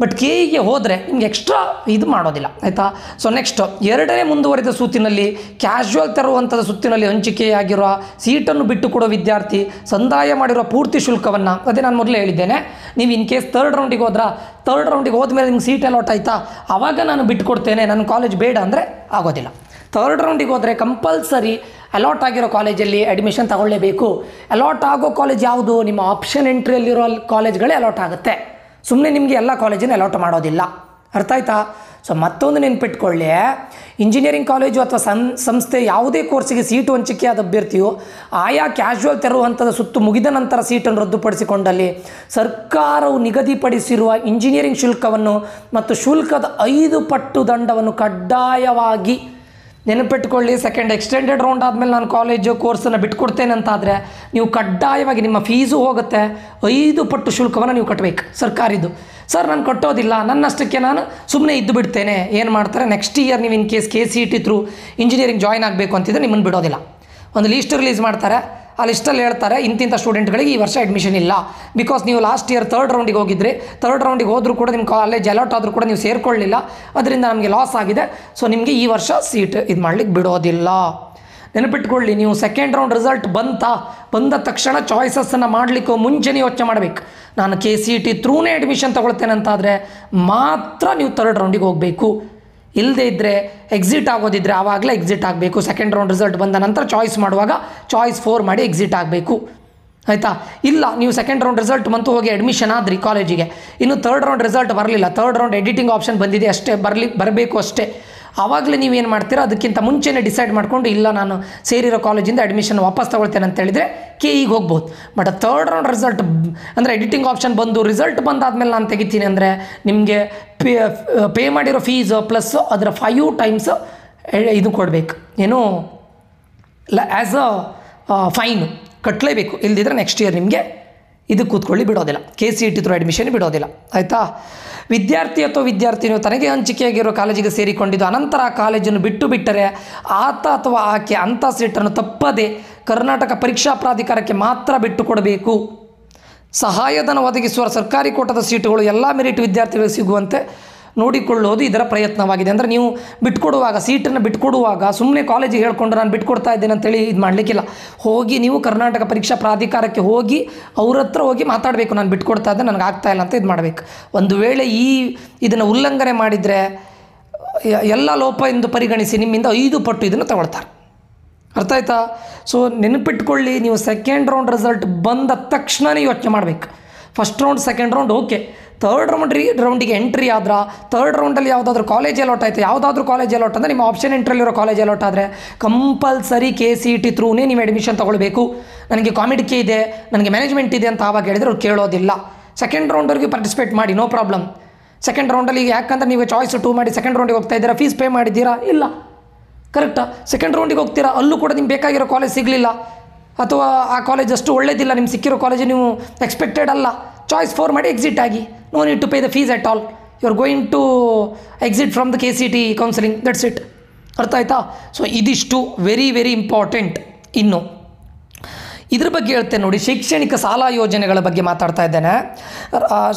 ಬಟ್ KEಗೆ ಹೋದರೆ ನಿಮ್ಗೆ ಎಕ್ಸ್ಟ್ರಾ ಇದು ಮಾಡೋದಿಲ್ಲ, ಆಯಿತಾ? ಸೊ ನೆಕ್ಸ್ಟು, ಎರಡನೇ ಮುಂದುವರಿದ ಸುತ್ತಿನಲ್ಲಿ ಕ್ಯಾಶುವಲ್ ತರುವಂಥದ್ದು ಸುತ್ತಿನಲ್ಲಿ ಹಂಚಿಕೆಯಾಗಿರುವ ಸೀಟನ್ನು ಬಿಟ್ಟುಕೊಡೋ ವಿದ್ಯಾರ್ಥಿ ಸಂದಾಯ ಮಾಡಿರೋ ಪೂರ್ತಿ ಶುಲ್ಕವನ್ನು, ಅದೇ ನಾನು ಮೊದಲೇ ಹೇಳಿದ್ದೇನೆ, ನೀವು ಇನ್ ಕೇಸ್ ಥರ್ಡ್ ರೌಂಡಿಗೆ ಹೋದ್ಮೇಲೆ ನಿಮ್ಗೆ ಸೀಟ್ ಅಲಾಟ್ ಆಯಿತಾ, ಆವಾಗ ನಾನು ಬಿಟ್ಟುಕೊಡ್ತೇನೆ, ನನ್ನ ಕಾಲೇಜ್ ಬೇಡ ಅಂದರೆ ಆಗೋದಿಲ್ಲ. ಥರ್ಡ್ ರೌಂಡಿಗೆ ಹೋದರೆ ಕಂಪಲ್ಸರಿ ಅಲಾಟ್ ಆಗಿರೋ ಕಾಲೇಜಲ್ಲಿ ಅಡ್ಮಿಷನ್ ತಗೊಳ್ಳೇಬೇಕು. ಅಲಾಟ್ ಆಗೋ ಕಾಲೇಜ್ ಯಾವುದು? ನಿಮ್ಮ ಆಪ್ಷನ್ ಎಂಟ್ರಿಯಲ್ಲಿರೋ ಕಾಲೇಜ್ಗಳೇ ಅಲಾಟ್ ಆಗುತ್ತೆ, ಸುಮ್ಮನೆ ನಿಮಗೆ ಎಲ್ಲ ಕಾಲೇಜಿನ ಅಲಾಟ್ ಮಾಡೋದಿಲ್ಲ, ಅರ್ಥ ಆಯ್ತಾ? ಸೊ ಮತ್ತೊಂದು ನೆನ್ಪಿಟ್ಕೊಳ್ಳಿ, ಇಂಜಿನಿಯರಿಂಗ್ ಕಾಲೇಜು ಅಥವಾ ಸಂಸ್ಥೆ ಯಾವುದೇ ಕೋರ್ಸಿಗೆ ಸೀಟು ಹಂಚಿಕೆಯಾದ ಅಭ್ಯರ್ಥಿಯು ಆಯಾ ಕ್ಯಾಶುವಲ್ ತೆರವು ಹಂತದ ಸುತ್ತು ಮುಗಿದ ನಂತರ ಸೀಟನ್ನು ರದ್ದುಪಡಿಸಿಕೊಂಡಲ್ಲಿ ಸರ್ಕಾರವು ನಿಗದಿಪಡಿಸಿರುವ ಇಂಜಿನಿಯರಿಂಗ್ ಶುಲ್ಕವನ್ನು ಮತ್ತು ಶುಲ್ಕದ 5 ಪಟ್ಟು ದಂಡವನ್ನು ಕಡ್ಡಾಯವಾಗಿ ನೆನಪಿಟ್ಕೊಳ್ಳಿ. ಸೆಕೆಂಡ್ ಎಕ್ಸ್ಟೆಂಡೆಡ್ ರೌಂಡ್ ಆದಮೇಲೆ ನಾನು ಕಾಲೇಜು ಕೋರ್ಸನ್ನು ಬಿಟ್ಕೊಡ್ತೇನೆ ಅಂತಾದರೆ ನೀವು ಕಡ್ಡಾಯವಾಗಿ ನಿಮ್ಮ ಫೀಸು ಹೋಗುತ್ತೆ, 5 ಪಟ್ಟು ಶುಲ್ಕವನ್ನು ನೀವು ಕಟ್ಟಬೇಕು ಸರ್ಕಾರಿದ್ದು. ಸರ್ ನಾನು ಕಟ್ಟೋದಿಲ್ಲ, ನನ್ನಷ್ಟಕ್ಕೆ ನಾನು ಸುಮ್ಮನೆ ಇದ್ದು ಬಿಡ್ತೇನೆ, ಏನು ಮಾಡ್ತಾರೆ, ನೆಕ್ಸ್ಟ್ ಇಯರ್ ನೀವು in case KCET through engineering join ಆಗಬೇಕು ಅಂತಿದ್ರೆ ನಿಮ್ಮನ್ನು ಬಿಡೋದಿಲ್ಲ. ಒಂದು ಲೀಸ್ಟ್ ರಿಲೀಸ್ ಮಾಡ್ತಾರೆ, ಆ ಲಿಸ್ಟಲ್ಲಿ ಹೇಳ್ತಾರೆ ಇಂತಿಂಥ ಸ್ಟೂಡೆಂಟ್ಗಳಿಗೆ ಈ ವರ್ಷ ಅಡ್ಮಿಷನ್ ಇಲ್ಲ, ಬಿಕಾಸ್ ನೀವು ಲಾಸ್ಟ್ ಇಯರ್ 3rd ರೌಂಡಿಗೆ ಹೋಗಿದ್ರಿ, 3rd ರೌಂಡಿಗೆ ಹೋದರೂ ಕೂಡ ನಿಮ್ಮ ಕಾಲೇಜ್ ಅಲಾಟ್ ಆದರೂ ಕೂಡ ನೀವು ಸೇರಿಕೊಳ್ಳಿಲ್ಲ, ಅದರಿಂದ ನಮಗೆ ಲಾಸ್ ಆಗಿದೆ, ಸೊ ನಿಮಗೆ ಈ ವರ್ಷ ಸೀಟ್ ಇದು ಮಾಡಲಿಕ್ಕೆ ಬಿಡೋದಿಲ್ಲ. ನೆನಪಿಟ್ಕೊಳ್ಳಿ, ನೀವು ಸೆಕೆಂಡ್ ರೌಂಡ್ ರಿಸಲ್ಟ್ ಬಂದ ತಕ್ಷಣ ಚಾಯ್ಸಸ್ಸನ್ನು ಮಾಡಲಿಕ್ಕೂ ಮುಂಚೆನೇ ಯೋಚನೆ ಮಾಡಬೇಕು. ನಾನು KCET ಥ್ರೂನೇ ಅಡ್ಮಿಷನ್ ತೊಗೊಳ್ತೇನೆ ಅಂತಾದರೆ ಮಾತ್ರ ನೀವು 3rd ರೌಂಡಿಗೆ ಹೋಗಬೇಕು. ಇಲ್ಲದೇ ಇದ್ದರೆ ಎಕ್ಸಿಟ್ ಆಗೋದಿದ್ದರೆ ಆವಾಗಲೇ ಎಕ್ಸಿಟ್ ಆಗಬೇಕು. ಸೆಕೆಂಡ್ ರೌಂಡ್ ರಿಸಲ್ಟ್ ಬಂದ ನಂತರ ಚಾಯ್ಸ್ ಮಾಡುವಾಗ ಚಾಯ್ಸ್ 4 ಮಾಡಿ ಎಕ್ಸಿಟ್ ಆಗಬೇಕು, ಆಯಿತಾ? ಇಲ್ಲ, ನೀವು ಸೆಕೆಂಡ್ ರೌಂಡ್ ರಿಸಲ್ಟ್ ಬಂತು, ಹೋಗಿ ಅಡ್ಮಿಷನ್ ಆದ್ರಿ ಕಾಲೇಜಿಗೆ, ಇನ್ನು 3rd ರೌಂಡ್ ರಿಸಲ್ಟ್ ಬರಲಿಲ್ಲ, 3rd ರೌಂಡ್ ಎಡಿಟಿಂಗ್ ಆಪ್ಷನ್ ಬಂದಿದೆ ಅಷ್ಟೇ, ಬರಬೇಕು ಅಷ್ಟೇ, ಆವಾಗಲೇ ನೀವೇನು ಮಾಡ್ತೀರಾ, ಅದಕ್ಕಿಂತ ಮುಂಚೆನೇ ಡಿಸೈಡ್ ಮಾಡಿಕೊಂಡು ಇಲ್ಲ ನಾನು ಸೇರಿರೋ ಕಾಲೇಜಿಂದ ಅಡ್ಮಿಷನ್ ವಾಪಸ್ ತೊಗೊಳ್ತೇನೆ ಅಂತ ಹೇಳಿದರೆ KEಗೆ ಹೋಗ್ಬೋದು. ಬಟ್ 3rd ರೌಂಡ್ ರಿಸಲ್ಟ್ ಅಂದರೆ ಎಡಿಟಿಂಗ್ ಆಪ್ಷನ್ ಬಂದು ರಿಸಲ್ಟ್ ಬಂದಾದಮೇಲೆ ನಾನು ತೆಗಿತೀನಿ ಅಂದರೆ ನಿಮಗೆ ಪೇ ಮಾಡಿರೋ ಫೀಸ್ ಪ್ಲಸ್ ಅದರ 5 ಟೈಮ್ಸ್ ಇದು ಕೊಡಬೇಕು, ಏನು ಆ್ಯಸ್ ಅ ಫೈನು ಕಟ್ಟಲೇಬೇಕು. ಇಲ್ದಿದ್ರೆ ನೆಕ್ಸ್ಟ್ ಇಯರ್ ನಿಮಗೆ ಇದು ಕೂತ್ಕೊಳ್ಳಿ ಬಿಡೋದಿಲ್ಲ, KCET ಥ್ರೂ ಅಡ್ಮಿಷನ್ ಬಿಡೋದಿಲ್ಲ, ಆಯಿತಾ? ವಿದ್ಯಾರ್ಥಿ ಅಥವಾ ವಿದ್ಯಾರ್ಥಿನಿಯು ತನಗೆ ಹಂಚಿಕೆಯಾಗಿರೋ ಕಾಲೇಜಿಗೆ ಸೇರಿಕೊಂಡಿದ್ದು ಅನಂತರ ಆ ಕಾಲೇಜನ್ನು ಬಿಟ್ಟರೆ ಆತ ಅಥವಾ ಆಕೆ ಅಂಥ ಸೀಟನ್ನು ತಪ್ಪದೆ ಕರ್ನಾಟಕ ಪರೀಕ್ಷಾ ಪ್ರಾಧಿಕಾರಕ್ಕೆ ಮಾತ್ರ ಬಿಟ್ಟುಕೊಡಬೇಕು. ಸಹಾಯಧನ ಒದಗಿಸುವ ಸರ್ಕಾರಿ ಕೋಟಾದ ಸೀಟುಗಳು ಎಲ್ಲ ಮೆರಿಟ್ ವಿದ್ಯಾರ್ಥಿಗಳಿಗೆ ಸಿಗುವಂತೆ ನೋಡಿಕೊಳ್ಳೋದು ಇದರ ಪ್ರಯತ್ನವಾಗಿದೆ. ಅಂದರೆ ನೀವು ಬಿಟ್ಕೊಡುವಾಗ, ಸೀಟನ್ನು ಬಿಟ್ಕೊಡುವಾಗ ಸುಮ್ಮನೆ ಕಾಲೇಜಿಗೆ ಹೇಳ್ಕೊಂಡು ನಾನು ಬಿಟ್ಕೊಡ್ತಾ ಇದ್ದೇನೆ ಅಂತೇಳಿ ಇದು ಮಾಡಲಿಕ್ಕಿಲ್ಲ. ಹೋಗಿ ನೀವು ಕರ್ನಾಟಕ ಪರೀಕ್ಷಾ ಪ್ರಾಧಿಕಾರಕ್ಕೆ ಹೋಗಿ ಅವ್ರ ಹತ್ರ ಹೋಗಿ ಮಾತಾಡಬೇಕು, ನಾನು ಬಿಟ್ಕೊಡ್ತಾ ಇದ್ದೆ, ನನಗೆ ಆಗ್ತಾ ಇಲ್ಲ ಅಂತ ಇದು ಮಾಡಬೇಕು. ಒಂದು ವೇಳೆ ಇದನ್ನು ಉಲ್ಲಂಘನೆ ಮಾಡಿದರೆ ಎಲ್ಲ ಲೋಪ ಎಂದು ಪರಿಗಣಿಸಿ ನಿಮ್ಮಿಂದ 5 ಪಟ್ಟು ಇದನ್ನು ತಗೊಳ್ತಾರೆ. ಅರ್ಥ ಆಯ್ತಾ? ಸೊ ನೆನಪಿಟ್ಕೊಳ್ಳಿ, ನೀವು ಸೆಕೆಂಡ್ ರೌಂಡ್ ರಿಸಲ್ಟ್ ಬಂದ ತಕ್ಷಣವೇ ಯೋಚನೆ ಮಾಡಬೇಕು. First round second round okay, 3rd ರೌಂಡಿಗೆ ಎಂಟ್ರಿ ಆದ್ರೆ 3rd ರೌಂಡಲ್ಲಿ ಯಾವುದಾದ್ರೂ ಕಾಲೇಜ್ ಅಲಾಟ್ ಆಯಿತು, ಯಾವುದಾದ್ರೂ ಕಾಲೇಜ್ ಅಲಾಟ್ ಅಂದರೆ ನಿಮ್ಮ ಆಪ್ಷನ್ ಎಂಟ್ರಿಯಲ್ಲಿರೋ ಕಾಲೇಜ್ ಅಲಾಟ್ ಆದರೆ ಕಂಪಲ್ಸರಿ KCET ಥ್ರೂನೇ ನೀವು ಅಡ್ಮಿಷನ್ ತೊಗೊಳ್ಬೇಕು. ನನಗೆ ಕಾಮಿಡಿಕೆ ಇದೆ, ನನಗೆ ಮ್ಯಾನೇಜ್ಮೆಂಟ್ ಇದೆ ಅಂತ ಆವಾಗ ಹೇಳಿದರೆ ಅವ್ರು ಕೇಳೋದಿಲ್ಲ. ಸೆಕೆಂಡ್ ರೌಂಡರ್ಗೆ ಪಾರ್ಟಿಸಿಪೇಟ್ ಮಾಡಿ, ನೋ ಪ್ರಾಬ್ಲಮ್. ಸೆಕೆಂಡ್ ರೌಂಡಲ್ಲಿ ಯಾಕಂದ್ರೆ ನೀವು ಚಾಯ್ಸ್ 2 ಮಾಡಿ ಸೆಕೆಂಡ್ ರೌಂಡಿಗೆ ಹೋಗ್ತಾ ಇದ್ದೀರಾ, ಫೀಸ್ ಪೇ ಮಾಡಿದ್ದೀರಾ? ಇಲ್ಲ, ಕರೆಕ್ಟಾ? ಸೆಕೆಂಡ್ ರೌಂಡಿಗೆ ಹೋಗ್ತೀರಾ, ಅಲ್ಲೂ ಕೂಡ ನಿಮ್ಗೆ ಬೇಕಾಗಿರೋ ಕಾಲೇಜ್ ಸಿಗಲಿಲ್ಲ, ಅಥವಾ ಆ ಕಾಲೇಜ್ ಅಷ್ಟು ಒಳ್ಳೇದಿಲ್ಲ, ನಿಮ್ಗೆ ಸಿಕ್ಕಿರೋ ಕಾಲೇಜ್ ನೀವು ಎಕ್ಸ್ಪೆಕ್ಟೆಡ್ ಅಲ್ಲ, ಚಾಯ್ಸ್ 4 ಮಾಡಿ ಎಕ್ಸಿಟ್ ಆಗಿ, no need to pay the fees at all, you are going to exit from the KCET counselling, that's it. ಅರ್ಥ ಆಯ್ತಾ? ಸೊ ಇದಿಷ್ಟು ವೆರಿ ವೆರಿ ಇಂಪಾರ್ಟೆಂಟ್. ಇನ್ನು ಇದ್ರ ಬಗ್ಗೆ ಹೇಳ್ತೇನೆ ನೋಡಿ, ಶೈಕ್ಷಣಿಕ ಸಾಲ ಯೋಜನೆಗಳ ಬಗ್ಗೆ ಮಾತಾಡ್ತಾ ಇದ್ದೇನೆ.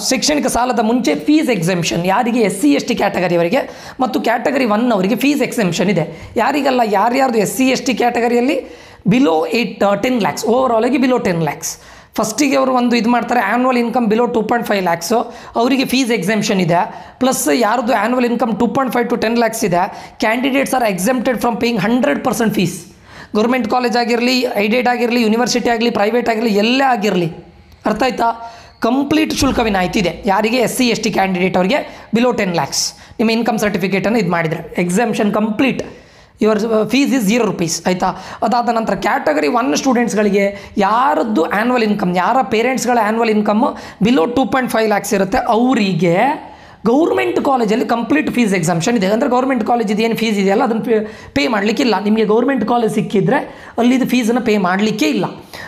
ಶೈಕ್ಷಣಿಕ ಸಾಲದ ಮುಂಚೆ ಫೀಸ್ ಎಕ್ಸೆಂಪ್ಷನ್ ಯಾರಿಗೆ, SC ST ಕ್ಯಾಟಗರಿಯವರಿಗೆ ಮತ್ತು ಕ್ಯಾಟಗರಿ 1 ಅವರಿಗೆ ಫೀಸ್ ಎಕ್ಸೆಂಪ್ಷನ್ ಇದೆ. ಯಾರಿಗೆಲ್ಲ, ಯಾರ್ಯಾರ್ದು SC ST ಕ್ಯಾಟಗರಿಯಲ್ಲಿ ಬಿಲೋ 10 lakhs, ಓವರ್ ಆಗಿ ಬಿಲೋ 10 lakhs. ಫಸ್ಟಿಗೆ ಅವರು ಒಂದು ಇದು ಮಾಡ್ತಾರೆ, ಆ್ಯನ್ಯುವಲ್ ಇನ್ಕಮ್ ಬಿಲೋ 2.5 lakhs ಅವರಿಗೆ ಫೀಸ್ ಎಕ್ಸೆಂಪ್ಷನ್ ಇದೆ. ಪ್ಲಸ್ ಯಾರ್ದು ಆ್ಯನ್ಯುವಲ್ ಇನ್ಕಮ್ 2.5 to 10 lakhs ಇದೆ, candidates are exempted from paying 100% fees. Government college ಆಗಿರಲಿ, ಐಡೆಡ್ ಆಗಿರಲಿ, ಯೂನಿವರ್ಸಿಟಿ ಆಗಲಿ, ಪ್ರೈವೇಟ್ ಆಗಿರಲಿ, ಎಲ್ಲೇ ಆಗಿರಲಿ. ಅರ್ಥ ಆಯ್ತಾ? ಕಂಪ್ಲೀಟ್ ಶುಲ್ಕ ವಿನಾಯಿತಿ ಇದೆ ಯಾರಿಗೆ, SC ST ಕ್ಯಾಂಡಿಡೇಟ್ ಅವರಿಗೆ ಬಿಲೋ 10 lakhs ನಿಮ್ಮ ಇನ್ಕಮ್ ಸರ್ಟಿಫಿಕೇಟನ್ನು ಇದು ಮಾಡಿದರೆ exemption complete, your fees is 0 rupees, ಆಯಿತಾ? ಅದಾದ ನಂತರ ಕ್ಯಾಟಗರಿ 1 ಸ್ಟೂಡೆಂಟ್ಸ್ಗಳಿಗೆ ಯಾರದ್ದು ಆ್ಯನ್ಯುವಲ್ ಇನ್ಕಮ್, ಯಾರ ಪೇರೆಂಟ್ಸ್ಗಳ ಆ್ಯನ್ಯುವಲ್ ಇನ್ಕಮ್ ಬಿಲೋ 2.5 lakhs ಇರುತ್ತೆ, ಅವರಿಗೆ ಗೌರ್ಮೆಂಟ್ ಕಾಲೇಜಲ್ಲಿ ಕಂಪ್ಲೀಟ್ ಫೀಸ್ ಎಕ್ಸಂಪ್ಷನ್ ಇದೆ. ಅಂದರೆ ಗೌರ್ಮೆಂಟ್ ಕಾಲೇಜಿದು ಏನು ಫೀಸ್ ಇದೆಯಲ್ಲ ಅದನ್ನು ಪೇ ಮಾಡಲಿಕ್ಕಿಲ್ಲ. ನಿಮಗೆ ಗೌರ್ಮೆಂಟ್ ಕಾಲೇಜ್ ಸಿಕ್ಕಿದ್ರೆ ಅಲ್ಲಿದು ಫೀಸನ್ನು ಪೇ ಮಾಡಲಿಕ್ಕೇ ಇಲ್ಲ.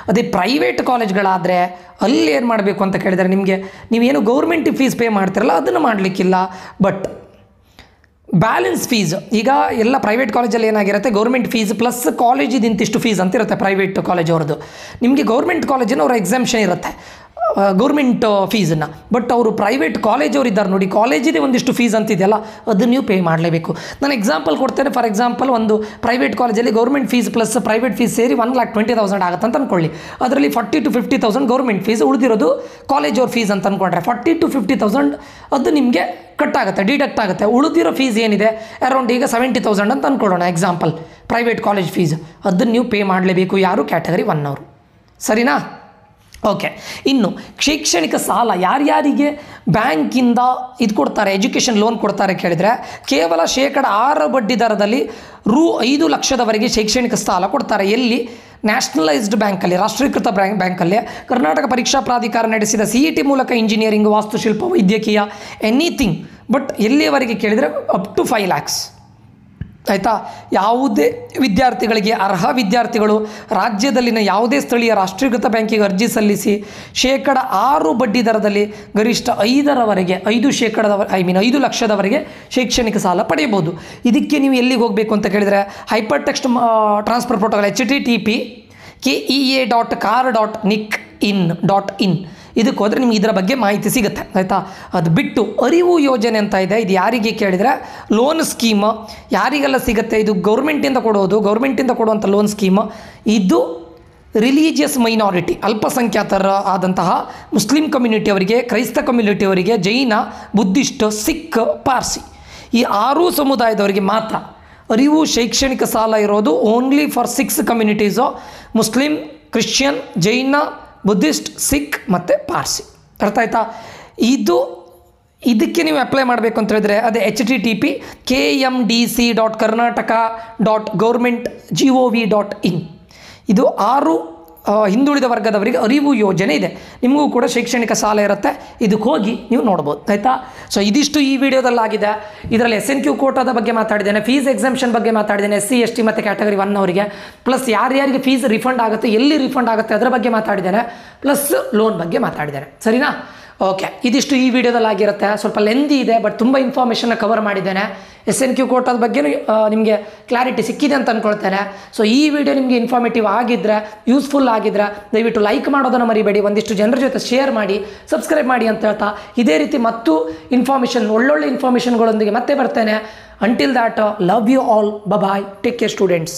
ಅದೇ ಪ್ರೈವೇಟ್ ಕಾಲೇಜ್ಗಳಾದರೆ ಅಲ್ಲಿ ಏನು ಮಾಡಬೇಕು ಅಂತ ಕೇಳಿದರೆ, ನಿಮಗೆ ನೀವೇನು ಗೌರ್ಮೆಂಟ್ ಫೀಸ್ ಪೇ ಮಾಡ್ತಿರಲ್ಲ ಅದನ್ನು ಮಾಡಲಿಕ್ಕಿಲ್ಲ. ಬಟ್ ಬ್ಯಾಲೆನ್ಸ್ ಫೀಸ್, ಈಗ ಎಲ್ಲ ಪ್ರೈವೇಟ್ ಕಾಲೇಜಲ್ಲಿ ಏನಾಗಿರುತ್ತೆ, ಗೌರ್ಮೆಂಟ್ ಫೀಸ್ ಪ್ಲಸ್ ಕಾಲೇಜಿದು ಇಂತಿಷ್ಟು ಫೀಸ್ ಅಂತ ಇರುತ್ತೆ ಪ್ರೈವೇಟ್ ಕಾಲೇಜ್ ಅವ್ರದ್ದು. ನಿಮಗೆ ಗೌರ್ಮೆಂಟ್ ಕಾಲೇಜಿನ ಅವರ ಎಕ್ಸಂಪ್ಷನ್ ಇರುತ್ತೆ ಗೌರ್ಮೆಂಟ್ ಫೀಸನ್ನು. ಬಟ್ ಅವರು ಪ್ರೈವೇಟ್ ಕಾಲೇಜವ್ರು ಇದ್ದಾರೆ ನೋಡಿ, ಕಾಲೇಜಿದೆ ಒಂದಿಷ್ಟು ಫೀಸ್ ಅಂತಿದೆಯಲ್ಲ ಅದನ್ನು ನೀವು ಪೇ ಮಾಡಲೇಬೇಕು. ನಾನು ಎಕ್ಸಾಂಪಲ್ ಕೊಡ್ತೇನೆ. ಫಾರ್ ಎಕ್ಸಾಂಪಲ್, ಒಂದು ಪ್ರೈವೇಟ್ ಕಾಲೇಜಲ್ಲಿ government fees plus private fees ಸೇರಿ 1,20,000 ಆಗುತ್ತೆ ಅಂತ ಅಂದ್ಕೊಳ್ಳಿ. ಅದರಲ್ಲಿ 40,000 to 50,000 ಗೌರ್ಮೆಂಟ್ ಫೀಸ್, ಉಳಿದಿರೋದು ಕಾಲೇಜ್ ಅವ್ರ ಫೀಸ್ ಅಂತ ಅಂದ್ಕೊಂಡ್ರೆ 40,000 to 50,000 ಅದು ನಿಮಗೆ ಕಟ್ಟಾಗುತ್ತೆ, ಡಿಡಕ್ಟ್ ಆಗುತ್ತೆ. ಉಳಿದಿರೋ ಫೀಸ್ ಏನಿದೆ ಅರೌಂಡ್ ಈಗ 70,000 ಅಂತ ಅಂದ್ಕೊಳ್ಳೋಣ ಎಕ್ಸಾಂಪಲ್, ಪ್ರೈವೇಟ್ ಕಾಲೇಜ್ ಫೀಸ್, ಅದನ್ನು ನೀವು ಪೇ ಮಾಡಲೇಬೇಕು. ಯಾರು? ಕ್ಯಾಟಗರಿ 1 ಅವರು. ಸರಿನಾ? ಓಕೆ, ಇನ್ನು ಶೈಕ್ಷಣಿಕ ಸಾಲ ಯಾರ್ಯಾರಿಗೆ ಬ್ಯಾಂಕಿಂದ ಇದು ಕೊಡ್ತಾರೆ, ಎಜುಕೇಷನ್ ಲೋನ್ ಕೊಡ್ತಾರೆ ಕೇಳಿದರೆ ಕೇವಲ 6% ಬಡ್ಡಿ ದರದಲ್ಲಿ ₹5 ಲಕ್ಷದವರೆಗೆ ಶೈಕ್ಷಣಿಕ ಸಾಲ ಕೊಡ್ತಾರೆ. ಎಲ್ಲಿ? ನ್ಯಾಷನಲೈಸ್ಡ್ ಬ್ಯಾಂಕಲ್ಲಿ, ರಾಷ್ಟ್ರೀಕೃತ ಬ್ಯಾಂಕಲ್ಲಿ. ಕರ್ನಾಟಕ ಪರೀಕ್ಷಾ ಪ್ರಾಧಿಕಾರ ನಡೆಸಿದ CET ಮೂಲಕ ಇಂಜಿನಿಯರಿಂಗ್, ವಾಸ್ತುಶಿಲ್ಪ, ವೈದ್ಯಕೀಯ, ಎನಿಥಿಂಗ್. ಬಟ್ ಎಲ್ಲಿಯವರೆಗೆ ಕೇಳಿದರೆ ಅಪ್ ಟು 5 lakhs. ಆಯಿತಾ? ಯಾವುದೇ ವಿದ್ಯಾರ್ಥಿಗಳಿಗೆ, ಅರ್ಹ ವಿದ್ಯಾರ್ಥಿಗಳು ರಾಜ್ಯದಲ್ಲಿನ ಯಾವುದೇ ಸ್ಥಳೀಯ ರಾಷ್ಟ್ರೀಕೃತ ಬ್ಯಾಂಕಿಗೆ ಅರ್ಜಿ ಸಲ್ಲಿಸಿ 6% ಬಡ್ಡಿ ದರದಲ್ಲಿ ಗರಿಷ್ಠ 5 ಲಕ್ಷದವರೆಗೆ ಶೈಕ್ಷಣಿಕ ಸಾಲ ಪಡೆಯಬಹುದು. ಇದಕ್ಕೆ ನೀವು ಎಲ್ಲಿಗೆ ಹೋಗಬೇಕು ಅಂತ ಕೇಳಿದರೆ hypertext transfer protocol HTTP KEA.car.nic.in ಇದಕ್ಕೆ ಹೋದರೆ ನಿಮ್ಗೆ ಇದರ ಬಗ್ಗೆ ಮಾಹಿತಿ ಸಿಗುತ್ತೆ. ಆಯಿತಾ? ಅದು ಬಿಟ್ಟು ಅರಿವು ಯೋಜನೆ ಅಂತ ಇದೆ. ಇದು ಯಾರಿಗೆ ಕೇಳಿದರೆ ಲೋನ್ ಸ್ಕೀಮ್ ಯಾರಿಗೆಲ್ಲ ಸಿಗುತ್ತೆ, ಇದು ಗೌರ್ಮೆಂಟಿಂದ ಕೊಡುವಂಥ ಲೋನ್ ಸ್ಕೀಮ್. ಇದು ರಿಲಿಜಿಯಸ್ ಮೈನಾರಿಟಿ, ಅಲ್ಪಸಂಖ್ಯಾತರ ಆದಂತಹ ಮುಸ್ಲಿಂ ಕಮ್ಯುನಿಟಿಯವರಿಗೆ, ಕ್ರೈಸ್ತ ಕಮ್ಯುನಿಟಿಯವರಿಗೆ, ಜೈನ, ಬುದ್ಧಿಸ್ಟ್, ಸಿಖ್, ಪಾರ್ಸಿ ಈ 6 ಸಮುದಾಯದವರಿಗೆ ಮಾತ್ರ ಅರಿವು ಶೈಕ್ಷಣಿಕ ಸಾಲ ಇರೋದು. Only for 6 communities: Muslim, Christian, Jain, Buddhist, Sikh ಮತ್ತು ಪಾರ್ಸಿ. ಅರ್ಥ ಆಯ್ತಾ? ಇದಕ್ಕೆ ನೀವು ಅಪ್ಲೈ ಮಾಡಬೇಕು ಅಂತ ಹೇಳಿದ್ರೆ ಅದೇ HTTP KMDC.karnataka.government.gov.in. ಇದು 6 ಹಿಂದುಳಿದ ವರ್ಗದವರಿಗೆ ಅರಿವು ಯೋಜನೆ ಇದೆ. ನಿಮಗೂ ಕೂಡ ಶೈಕ್ಷಣಿಕ ಸಾಲ ಇರುತ್ತೆ, ಇದಕ್ಕೆ ಹೋಗಿ ನೀವು ನೋಡ್ಬೋದು. ಆಯಿತಾ? ಸೊ ಇದಿಷ್ಟು ಈ ವಿಡಿಯೋದಲ್ಲಾಗಿದೆ. ಇದರಲ್ಲಿ SNQ ಕೋಟಾದ ಬಗ್ಗೆ ಮಾತಾಡಿದ್ದೇನೆ, ಫೀಸ್ ಎಕ್ಸಾಮ್ಷನ್ ಬಗ್ಗೆ ಮಾತಾಡಿದ್ದೇನೆ, SC ST ಮತ್ತು ಕ್ಯಾಟಗರಿ 1 ಅವರಿಗೆ, ಪ್ಲಸ್ ಯಾರ್ಯಾರಿಗೆ ಫೀಸ್ ರಿಫಂಡ್ ಆಗುತ್ತೆ, ಎಲ್ಲಿ ರಿಫಂಡ್ ಆಗುತ್ತೆ ಅದರ ಬಗ್ಗೆ ಮಾತಾಡಿದ್ದೇನೆ, ಪ್ಲಸ್ ಲೋನ್ ಬಗ್ಗೆ ಮಾತಾಡಿದ್ದೇನೆ. ಸರಿನಾ? ಓಕೆ, ಇದಿಷ್ಟು ಈ ವಿಡಿಯೋದಲ್ಲಾಗಿರುತ್ತೆ. ಸ್ವಲ್ಪ ಲೆಂದಿ ಇದೆ, ಬಟ್ ತುಂಬ ಇನ್ಫಾರ್ಮೇಷನ್ನ ಕವರ್ ಮಾಡಿದ್ದೇನೆ. SNQ ಕೋಟಾದ ಬಗ್ಗೆ ನಿಮಗೆ ಕ್ಲಾರಿಟಿ ಸಿಕ್ಕಿದೆ ಅಂತ ಅಂದ್ಕೊಳ್ತೇನೆ. ಸೊ ಈ ವಿಡಿಯೋ ನಿಮಗೆ ಇನ್ಫಾರ್ಮೇಟಿವ್ ಆಗಿದ್ದರೆ, ಯೂಸ್ಫುಲ್ ಆಗಿದ್ದರೆ ದಯವಿಟ್ಟು ಲೈಕ್ ಮಾಡೋದನ್ನು ಮರಿಬೇಡಿ, ಒಂದಿಷ್ಟು ಜನರ ಜೊತೆ ಶೇರ್ ಮಾಡಿ, ಸಬ್ಸ್ಕ್ರೈಬ್ ಮಾಡಿ ಅಂತ ಹೇಳ್ತಾ ಇದೇ ರೀತಿ ಮತ್ತು ಒಳ್ಳೊಳ್ಳೆ ಇನ್ಫಾರ್ಮೇಷನ್ಗಳೊಂದಿಗೆ ಮತ್ತೆ ಬರ್ತೇನೆ. Until that, love you all, bye, take care students.